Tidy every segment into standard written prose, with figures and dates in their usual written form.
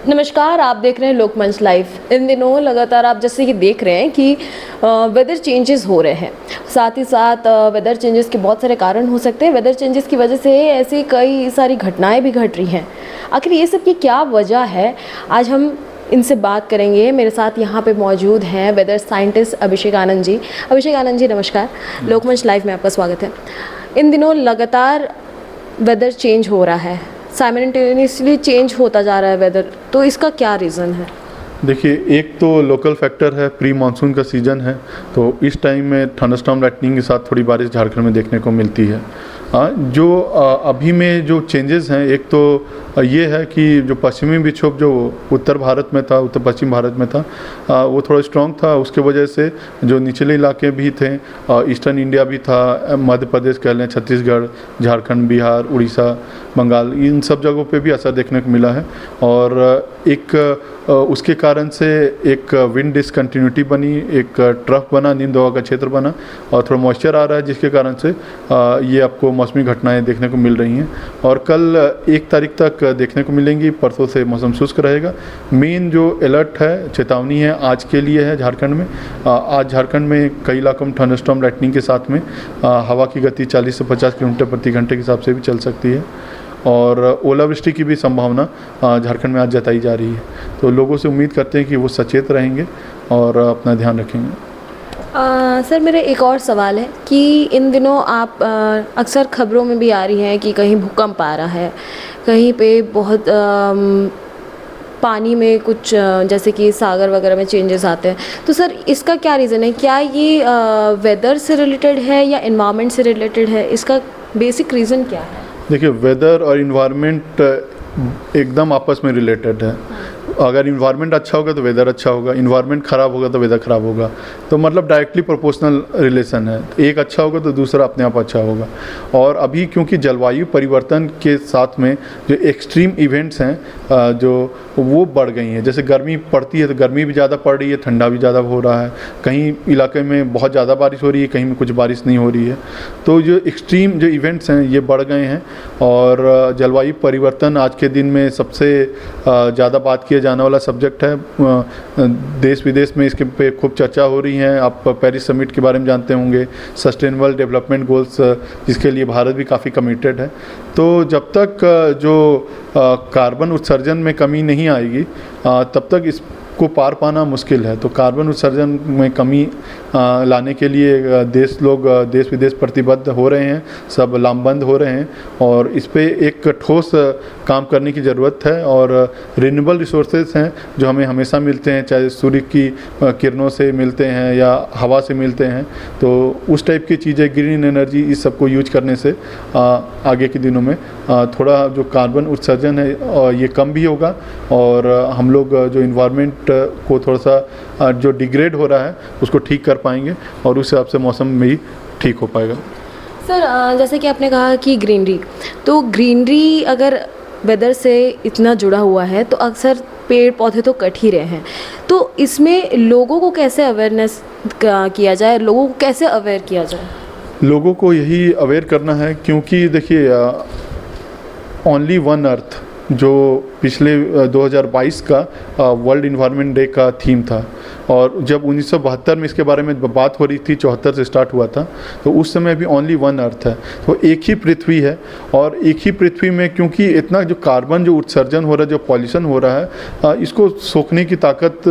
नमस्कार, आप देख रहे हैं लोकमंच लाइव। इन दिनों लगातार आप जैसे कि देख रहे हैं कि वेदर चेंजेस हो रहे हैं, साथ ही साथ वेदर चेंजेस के बहुत सारे कारण हो सकते हैं। वेदर चेंजेस की वजह से ऐसी कई सारी घटनाएं भी घट रही हैं। आखिर ये सब की क्या वजह है, आज हम इनसे बात करेंगे। मेरे साथ यहाँ पे मौजूद हैं वेदर साइंटिस्ट अभिषेक आनंद जी। अभिषेक आनंद जी नमस्कार, लोकमंच लाइव में आपका स्वागत है। इन दिनों लगातार वेदर चेंज हो रहा है, साइमल्टेनियसली चेंज होता जा रहा है वेदर, तो इसका क्या रीज़न है? देखिए, एक तो लोकल फैक्टर है, प्री मानसून का सीज़न है, तो इस टाइम में थंडरस्टॉर्म लाइटनिंग के साथ थोड़ी बारिश झारखंड में देखने को मिलती है। जो अभी में जो चेंजेस हैं, एक तो ये है कि जो पश्चिमी विक्षोभ जो उत्तर भारत में था, उत्तर पश्चिम भारत में था, वो थोड़ा स्ट्रॉन्ग था। उसके वजह से जो निचले इलाके भी थे, ईस्टर्न इंडिया भी था, मध्य प्रदेश कह लें, छत्तीसगढ़, झारखंड, बिहार, उड़ीसा, बंगाल, इन सब जगहों पे भी असर देखने को मिला है। और एक उसके कारण से एक विंड डिसकंटिन्यूटी बनी, एक ट्रफ बना, नीम दबाव का क्षेत्र बना, और थोड़ा मॉइस्चर आ रहा है, जिसके कारण से ये आपको मौसमी घटनाएं देखने को मिल रही हैं। और कल 1 तारीख तक देखने को मिलेंगी। परसों से मौसम शुष्क रहेगा। मेन जो अलर्ट है, चेतावनी है, आज के लिए है झारखंड में। आज झारखंड में कई इलाकों में थंडरस्टॉर्म लाइटनिंग के साथ में हवा की गति 40 से 50 किलोमीटर प्रति घंटे के हिसाब से भी चल सकती है, और ओलावृष्टि की भी संभावना झारखंड में आज जताई जा रही है। तो लोगों से उम्मीद करते हैं कि वो सचेत रहेंगे और अपना ध्यान रखेंगे। सर, मेरा एक और सवाल है कि इन दिनों आप अक्सर खबरों में भी आ रही हैं कि कहीं भूकंप आ रहा है, कहीं पे बहुत पानी में कुछ जैसे कि सागर वगैरह में चेंजेस आते हैं। तो सर, इसका क्या रीज़न है? क्या ये वेदर से रिलेटेड है या एनवायरनमेंट से रिलेटेड है? इसका बेसिक रीज़न क्या है? देखिए, वेदर और इन्वायरमेंट एकदम आपस में रिलेटेड है। अगर इन्वायरमेंट अच्छा होगा तो वेदर अच्छा होगा, इन्वायरमेंट ख़राब होगा तो वेदर ख़राब होगा। तो मतलब डायरेक्टली प्रोपोर्शनल रिलेशन है। एक अच्छा होगा तो दूसरा अपने आप अच्छा होगा। और अभी क्योंकि जलवायु परिवर्तन के साथ में जो एक्सट्रीम इवेंट्स हैं, जो वो बढ़ गई हैं। जैसे गर्मी पड़ती है तो गर्मी भी ज़्यादा पड़ रही है, ठंडा भी ज़्यादा हो रहा है। कहीं इलाके में बहुत ज़्यादा बारिश हो रही है, कहीं में कुछ बारिश नहीं हो रही है। तो जो एक्सट्रीम जो इवेंट्स हैं ये बढ़ गए हैं। और जलवायु परिवर्तन आज के दिन में सबसे ज़्यादा बात किया जाने वाला सब्जेक्ट है। देश विदेश में इसके पे खूब चर्चा हो रही है। आप पेरिस समिट के बारे में जानते होंगे, सस्टेनेबल डेवलपमेंट गोल्स, जिसके लिए भारत भी काफ़ी कमिटेड है। तो जब तक जो कार्बन उत्सर्जन में कमी नहीं आएगी, तब तक इसको पार पाना मुश्किल है। तो कार्बन उत्सर्जन में कमी लाने के लिए देश विदेश प्रतिबद्ध हो रहे हैं, सब लामबंद हो रहे हैं, और इस पे एक ठोस काम करने की ज़रूरत है। और रिन्यूएबल रिसोर्सेज हैं जो हमें हमेशा मिलते हैं, चाहे सूर्य की किरणों से मिलते हैं या हवा से मिलते हैं। तो उस टाइप की चीज़ें, ग्रीन एनर्जी, इस सब को यूज करने से आगे के दिनों में थोड़ा जो कार्बन उत्सर्जन है ये कम भी होगा, और हम लोग जो इन्वायरमेंट को थोड़ा सा जो डिग्रेड हो रहा है उसको ठीक कर पाएंगे, और उस हिसाब से मौसम भी ठीक हो पाएगा। सर, जैसे कि आपने कहा कि ग्रीनरी, तो ग्रीनरी अगर वेदर से इतना जुड़ा हुआ है तो अक्सर पेड़ पौधे तो कट ही रहे हैं। तो इसमें लोगों को कैसे अवेयरनेस किया जाए, लोगों को कैसे अवेयर किया जाए? लोगों को यही अवेयर करना है, क्योंकि देखिए, ओनली वन अर्थ जो पिछले 2022 का वर्ल्ड इन्वायरमेंट डे का थीम था, और जब 1972 में इसके बारे में बात हो रही थी, 74 से स्टार्ट हुआ था, तो उस समय भी ओनली वन अर्थ है। तो एक ही पृथ्वी है, और एक ही पृथ्वी में क्योंकि इतना जो कार्बन जो उत्सर्जन हो रहा है, जो पॉल्यूशन हो रहा है, इसको सोखने की ताकत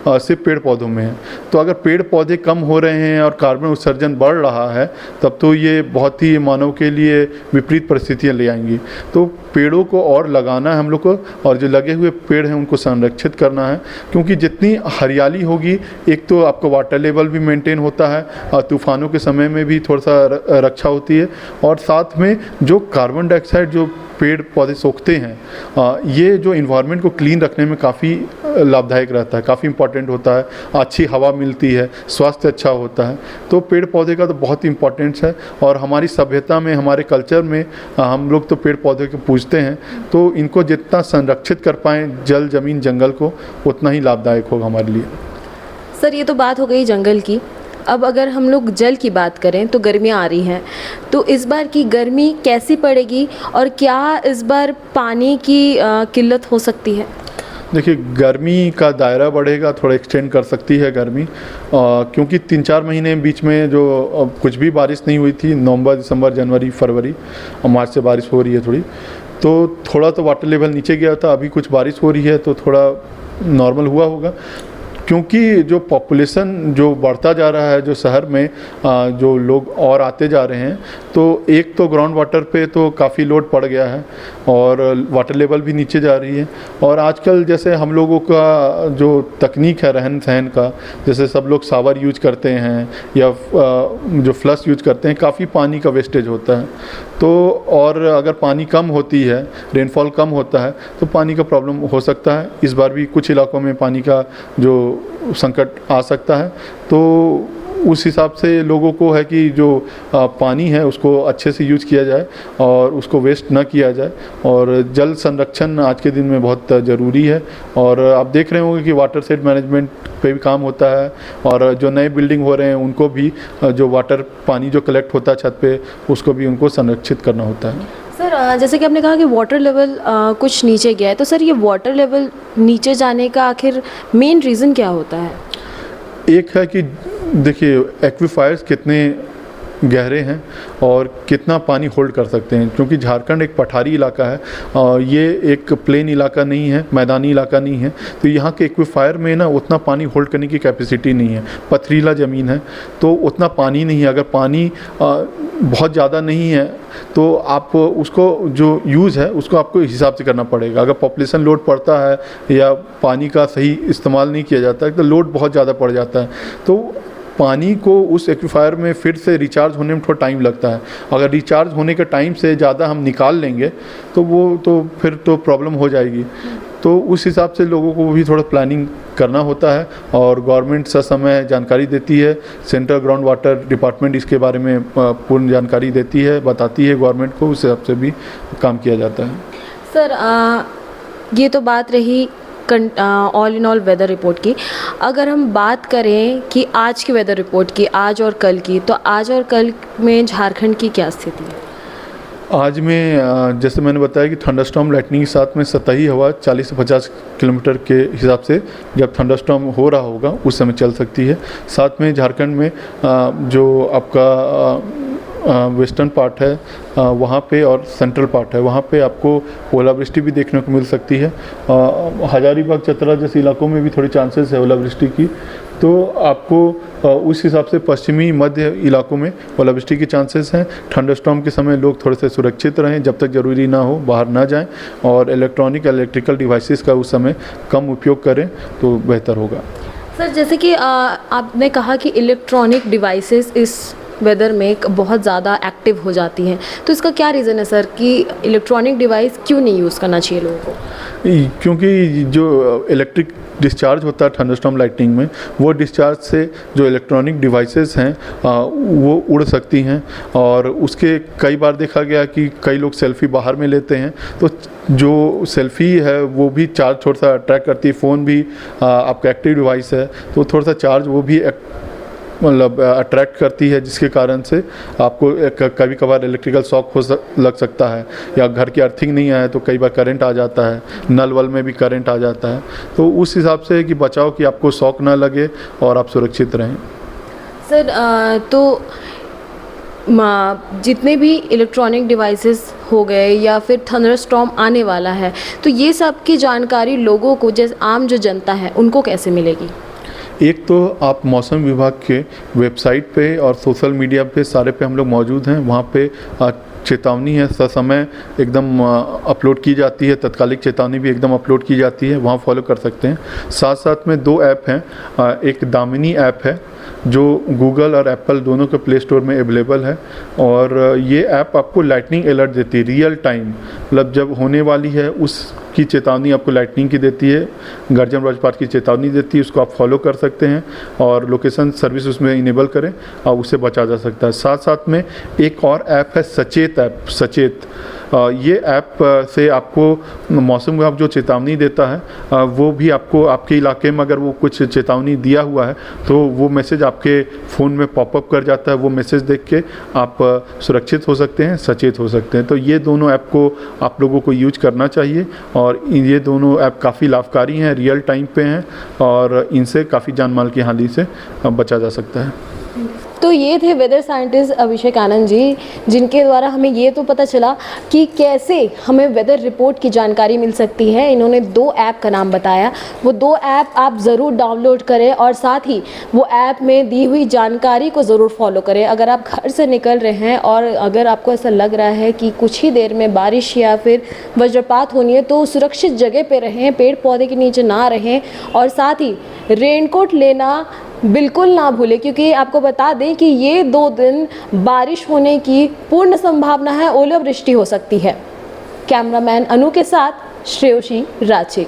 सिर्फ पेड़ पौधों में है। तो अगर पेड़ पौधे कम हो रहे हैं और कार्बन उत्सर्जन बढ़ रहा है, तब तो ये बहुत ही मानव के लिए विपरीत परिस्थितियाँ ले आएंगी। तो पेड़ों को और लगाना है हम लोग को, और जो लगे हुए पेड़ हैं उनको संरक्षित करना है। क्योंकि जितनी हरियाली होगी, एक तो आपका वाटर लेवल भी मेंटेन होता है, तूफानों के समय में भी थोड़ा सा रक्षा होती है, और साथ में जो कार्बन डाइऑक्साइड जो पेड़ पौधे सोखते हैं, ये जो इन्वायरमेंट को क्लीन रखने में काफ़ी लाभदायक रहता है, काफ़ी इंपॉर्टेंट होता है। अच्छी हवा मिलती है, स्वास्थ्य अच्छा होता है। तो पेड़ पौधे का तो बहुत इंपॉर्टेंस है, और हमारी सभ्यता में, हमारे कल्चर में हम लोग तो पेड़ पौधे को पूजते हैं। तो इनको जितना संरक्षित कर पाएँ, जल, ज़मीन, जंगल को, उतना ही लाभदायक होगा हमारे लिए। सर, ये तो बात हो गई जंगल की। अब अगर हम लोग जल की बात करें तो गर्मियाँ आ रही हैं, तो इस बार की गर्मी कैसी पड़ेगी और क्या इस बार पानी की किल्लत हो सकती है? देखिए, गर्मी का दायरा बढ़ेगा, थोड़ा एक्सटेंड कर सकती है गर्मी, क्योंकि 3-4 महीने बीच में जो कुछ भी बारिश नहीं हुई थी, नवंबर, दिसंबर, जनवरी, फरवरी और मार्च से बारिश हो रही है थोड़ी, तो थोड़ा तो वाटर लेवल नीचे गया था। अभी कुछ बारिश हो रही है तो थोड़ा नॉर्मल हुआ होगा, क्योंकि जो पॉपुलेशन जो बढ़ता जा रहा है, जो शहर में जो लोग और आते जा रहे हैं, तो एक तो ग्राउंड वाटर पे तो काफ़ी लोड पड़ गया है और वाटर लेवल भी नीचे जा रही है। और आजकल जैसे हम लोगों का जो तकनीक है रहन सहन का, जैसे सब लोग शावर यूज करते हैं या जो फ्लश यूज करते हैं, काफ़ी पानी का वेस्टेज होता है। तो और अगर पानी कम होती है, रेनफॉल कम होता है, तो पानी का प्रॉब्लम हो सकता है। इस बार भी कुछ इलाकों में पानी का जो संकट आ सकता है। तो उस हिसाब से लोगों को है कि जो पानी है उसको अच्छे से यूज किया जाए और उसको वेस्ट ना किया जाए। और जल संरक्षण आज के दिन में बहुत ज़रूरी है। और आप देख रहे होंगे कि वाटर शेड मैनेजमेंट पे भी काम होता है, और जो नए बिल्डिंग हो रहे हैं उनको भी जो वाटर पानी जो कलेक्ट होता है छत पे, उसको भी उनको संरक्षित करना होता है। सर, जैसे कि आपने कहा कि वाटर लेवल कुछ नीचे गया है, तो सर ये वाटर लेवल नीचे जाने का आखिर मेन रीज़न क्या होता है? एक है कि देखिए, एक्वीफायर्स कितने गहरे हैं और कितना पानी होल्ड कर सकते हैं, क्योंकि झारखंड एक पठारी इलाका है और ये एक प्लेन इलाका नहीं है, मैदानी इलाका नहीं है। तो यहाँ के एक्वीफायर में ना उतना पानी होल्ड करने की कैपेसिटी नहीं है। पथरीला ज़मीन है तो उतना पानी नहीं है। अगर पानी बहुत ज़्यादा नहीं है तो आप उसको जो यूज़ है उसको आपको हिसाब से करना पड़ेगा। अगर पॉपुलेशन लोड पड़ता है या पानी का सही इस्तेमाल नहीं किया जाता है तो लोड बहुत ज़्यादा पड़ जाता है। तो पानी को उस एक्वीफायर में फिर से रिचार्ज होने में थोड़ा टाइम लगता है। अगर रिचार्ज होने के टाइम से ज़्यादा हम निकाल लेंगे तो वो तो फिर तो प्रॉब्लम हो जाएगी। तो उस हिसाब से लोगों को भी थोड़ा प्लानिंग करना होता है और गवर्नमेंट समय जानकारी देती है। सेंट्रल ग्राउंड वाटर डिपार्टमेंट इसके बारे में पूर्ण जानकारी देती है, बताती है गवर्नमेंट को, उस हिसाब से भी काम किया जाता है। सर, ये तो बात रही all in all weather report की। अगर हम बात करें कि आज की वेदर रिपोर्ट की, आज और कल की, तो आज और कल में झारखंड की क्या स्थिति है? आज में जैसे मैंने बताया कि थंडरस्टॉर्म लाइटनिंग के साथ में सतही हवा 40 से 50 किलोमीटर के हिसाब से जब थंडरस्टॉर्म हो रहा होगा उस समय चल सकती है। साथ में झारखंड में जो आपका वेस्टर्न पार्ट है वहाँ पे और सेंट्रल पार्ट है वहाँ पे आपको ओलावृष्टि भी देखने को मिल सकती है। हजारीबाग, चतरा जैसे इलाकों में भी थोड़ी चांसेस है ओलावृष्टि की। तो आपको उस हिसाब से पश्चिमी मध्य इलाकों में ओलावृष्टि की चांसेस हैं। थंडरस्टॉर्म के समय लोग थोड़े से सुरक्षित रहें, जब तक ज़रूरी ना हो बाहर ना जाएं, और इलेक्ट्रिकल डिवाइसेस का उस समय कम उपयोग करें तो बेहतर होगा। सर, जैसे कि आपने कहा कि इलेक्ट्रॉनिक डिवाइसेस इस वेदर में बहुत ज़्यादा एक्टिव हो जाती हैं, तो इसका क्या रीज़न है सर कि इलेक्ट्रॉनिक डिवाइस क्यों नहीं यूज़ करना चाहिए लोगों को? क्योंकि जो इलेक्ट्रिक डिस्चार्ज होता है थंडरस्टॉर्म लाइटनिंग में, वो डिस्चार्ज से जो इलेक्ट्रॉनिक डिवाइसेस हैं वो उड़ सकती हैं। और उसके कई बार देखा गया कि कई लोग सेल्फ़ी बाहर में लेते हैं तो जो सेल्फ़ी है वो भी चार्ज थोड़ा सा अट्रैक्ट करती है। फ़ोन भी आपका एक्टिव डिवाइस है तो थोड़ा सा चार्ज वो भी मतलब अट्रैक्ट करती है, जिसके कारण से आपको कभी कभार इलेक्ट्रिकल शॉक लग सकता है, या घर की अर्थिंग नहीं आए तो कई बार करंट आ जाता है, नल वल में भी करंट आ जाता है। तो उस हिसाब से कि बचाओ कि आपको शॉक ना लगे और आप सुरक्षित रहें। सर, तो जितने भी इलेक्ट्रॉनिक डिवाइसेस हो गए या फिर थंडरस्टॉर्म आने वाला है, तो ये सब की जानकारी लोगों को, जैसे आम जो जनता है, उनको कैसे मिलेगी? एक तो आप मौसम विभाग के वेबसाइट पे और सोशल मीडिया पे सारे पे हम लोग मौजूद हैं। वहाँ पे चेतावनी है ससमय एकदम अपलोड की जाती है, तत्कालिक चेतावनी भी एकदम अपलोड की जाती है, वहाँ फॉलो कर सकते हैं। साथ साथ में 2 ऐप हैं। एक दामिनी ऐप है जो गूगल और एप्पल दोनों के प्ले स्टोर में अवेलेबल है, और ये ऐप आपको लाइटनिंग अलर्ट देती है रियल टाइम, मतलब जब होने वाली है उसकी चेतावनी आपको लाइटनिंग की देती है, गर्जन वज्रपात की चेतावनी देती है। उसको आप फॉलो कर सकते हैं और लोकेशन सर्विस उसमें इनेबल करें और उससे बचा जा सकता है। साथ साथ में एक और ऐप है सचेत ऐप। सचेत ये ऐप से आपको मौसम विभाग जो चेतावनी देता है वो भी आपको आपके इलाके में अगर वो कुछ चेतावनी दिया हुआ है तो वो मैसेज आपके फ़ोन में पॉपअप कर जाता है। वो मैसेज देख के आप सुरक्षित हो सकते हैं, सचेत हो सकते हैं। तो ये दोनों ऐप को आप लोगों को यूज करना चाहिए और ये दोनों ऐप काफ़ी लाभकारी हैं, रियल टाइम पे हैं और इनसे काफ़ी जान माल की हानि से बचा जा सकता है। तो ये थे वेदर साइंटिस्ट अभिषेक आनंद जी, जिनके द्वारा हमें ये तो पता चला कि कैसे हमें वेदर रिपोर्ट की जानकारी मिल सकती है। इन्होंने 2 ऐप का नाम बताया, वो 2 ऐप आप ज़रूर डाउनलोड करें और साथ ही वो ऐप में दी हुई जानकारी को ज़रूर फॉलो करें। अगर आप घर से निकल रहे हैं और अगर आपको ऐसा लग रहा है कि कुछ ही देर में बारिश या फिर वज्रपात होनी है तो सुरक्षित जगह पे रहें, पेड़ पौधे के नीचे ना रहें और साथ ही रेनकोट लेना बिल्कुल ना भूलें, क्योंकि आपको बता दें कि ये 2 दिन बारिश होने की पूर्ण संभावना है, ओलावृष्टि हो सकती है। कैमरामैन अनु के साथ श्रेयोशी रांची।